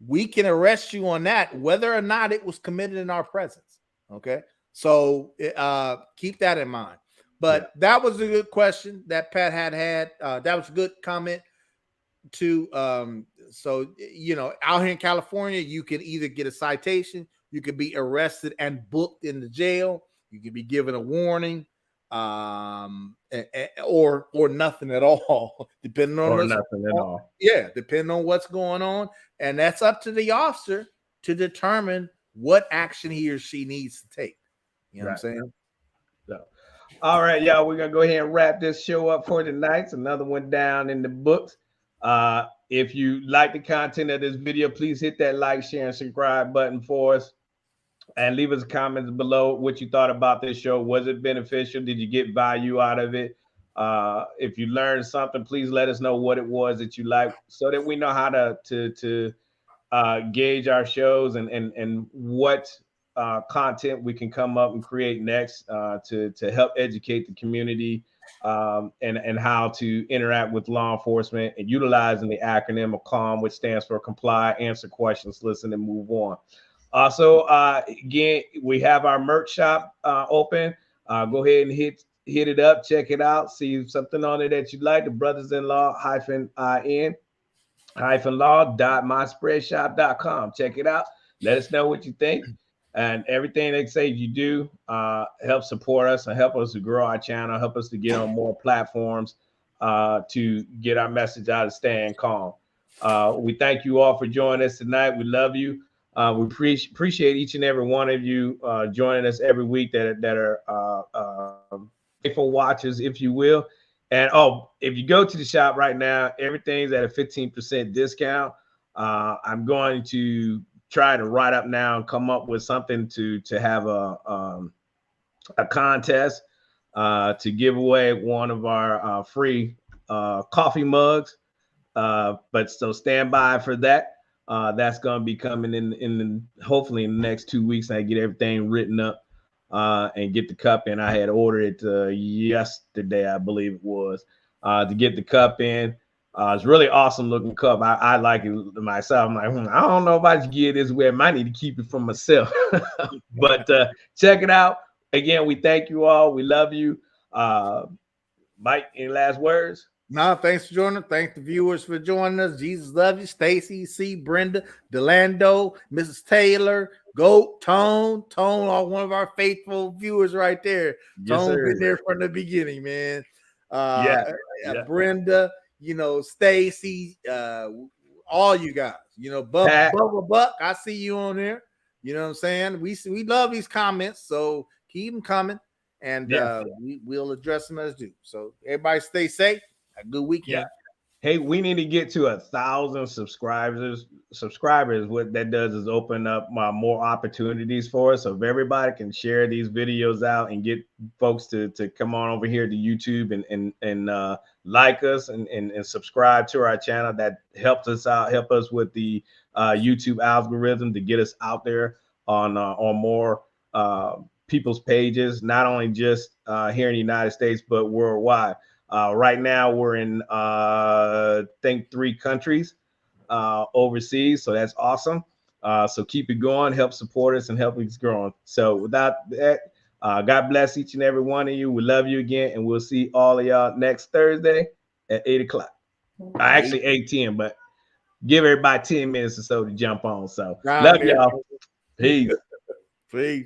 we can arrest you on that, whether or not it was committed in our presence. Okay. So keep that in mind. But that was a good question that Pat had. That was a good comment too. So, you know, out here in California, you can either get a citation, you could be arrested and booked in the jail, you could be given a warning, or nothing at all, depending on depending on what's going on. And that's up to the officer to determine what action he or she needs to take. You know what I'm saying? So, all right, y'all, we're gonna go ahead and wrap this show up for tonight. It's another one down in the books. If you like the content of this video, please hit that like, share, and subscribe button for us. And leave us comments below what you thought about this show. Was it beneficial? Did you get value out of it? If you learned something, please let us know what it was that you liked, so that we know how to gauge our shows and what content we can come up and create next to help educate the community and how to interact with law enforcement, and utilizing the acronym of CALM, which stands for Comply, Answer Questions, Listen, and Move On. Also, again, we have our merch shop open. Go ahead and hit it up, check it out, see something on it that you like. The Brothas-in-law -in-law.myspreadshop.com. Check it out. Let us know what you think. And everything they say you do, help support us and help us to grow our channel, help us to get on more platforms to get our message out of staying calm. We thank you all for joining us tonight. We love you. We appreciate each and every one of you joining us every week that are faithful watchers, if you will. And if you go to the shop right now, everything's at a 15% discount. I'm going to try to write up now and come up with something to have a contest to give away one of our free coffee mugs. But so stand by for that. That's going to be coming in hopefully in the next 2 weeks. I get everything written up and get the cup in. I had ordered it yesterday, I believe it was, to get the cup in. It's really awesome looking cup. I like it myself. I'm like, I don't know if I should get this way. I might need to keep it for myself. But check it out. Again, we thank you all. We love you. Mike, any last words? No, thanks for joining. Thanks the viewers for joining us. Jesus love you. Stacy, C, Brenda, Delando, Mrs. Taylor, Goat, Tone, all one of our faithful viewers right there. Yes, Tone sir. been there from the beginning, man. Yeah. Brenda, you know, Stacy, all you guys, you know, Bubba Buck, I see you on there. You know what I'm saying? We love these comments, so keep them coming, and we'll address them as due. So everybody stay safe. A good weekend. Yeah. Hey, we need to get to 1,000 subscribers. What that does is open up more opportunities for us. So if everybody can share these videos out and get folks to come on over here to YouTube and like us and subscribe to our channel, that helps us out, help us with the YouTube algorithm to get us out there on more people's pages, not only just here in the United States, but worldwide. Right now, we're in, I think, 3 countries overseas. So that's awesome. So keep it going, help support us, and help us growing. So without that, God bless each and every one of you. We love you again, and we'll see all of y'all next Thursday at 8 o'clock. Actually, 8:10, but give everybody 10 minutes or so to jump on. So love y'all. Peace. Peace.